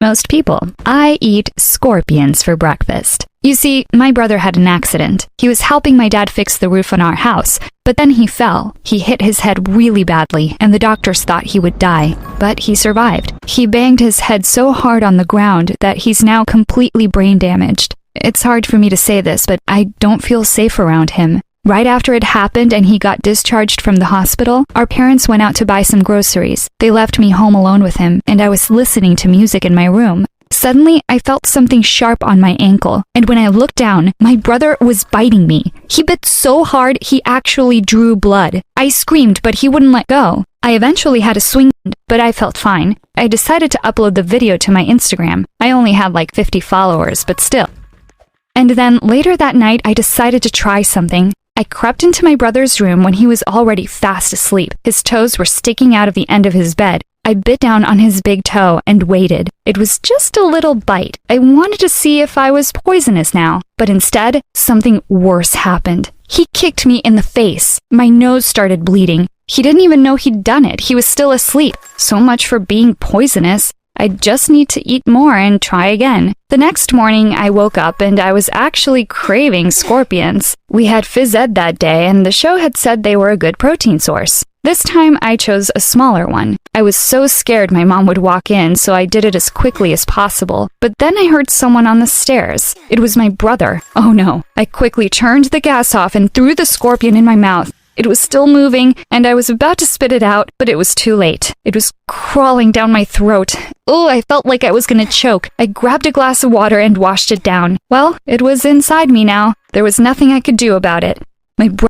most people. I eat scorpions for breakfast. You see, my brother had an accident. He was helping my dad fix the roof on our house, but then he fell. He hit his head really badly, and the doctors thought he would die. But he survived. He banged his head so hard on the ground that he's now completely brain damaged. It's hard for me to say this, but I don't feel safe around him. Right after it happened and he got discharged from the hospital, our parents went out to buy some groceries. They left me home alone with him, and I was listening to music in my room. Suddenly, I felt something sharp on my ankle, and when I looked down, my brother was biting me. He bit so hard, he actually drew blood. I screamed, but he wouldn't let go. I eventually had a swing, but I felt fine. I decided to upload the video to my Instagram. I only had like 50 followers, but still. And then later that night, I decided to try something. I crept into my brother's room when he was already fast asleep. His toes were sticking out of the end of his bed. I bit down on his big toe and waited. It was just a little bite. I wanted to see if I was poisonous now, but instead, something worse happened. He kicked me in the face. My nose started bleeding. He didn't even know he'd done it. He was still asleep. So much for being poisonous. I just need to eat more and try again. The next morning, I woke up and I was actually craving scorpions. We had phys ed that day, and the show had said they were a good protein source. This time, I chose a smaller one. I was so scared my mom would walk in, so I did it as quickly as possible. But then I heard someone on the stairs. It was my brother. Oh no. I quickly turned the gas off and threw the scorpion in my mouth. It was still moving, and I was about to spit it out, but it was too late. It was crawling down my throat. Oh, I felt like I was gonna choke. I grabbed a glass of water and washed it down. Well, it was inside me now. There was nothing I could do about it. My brother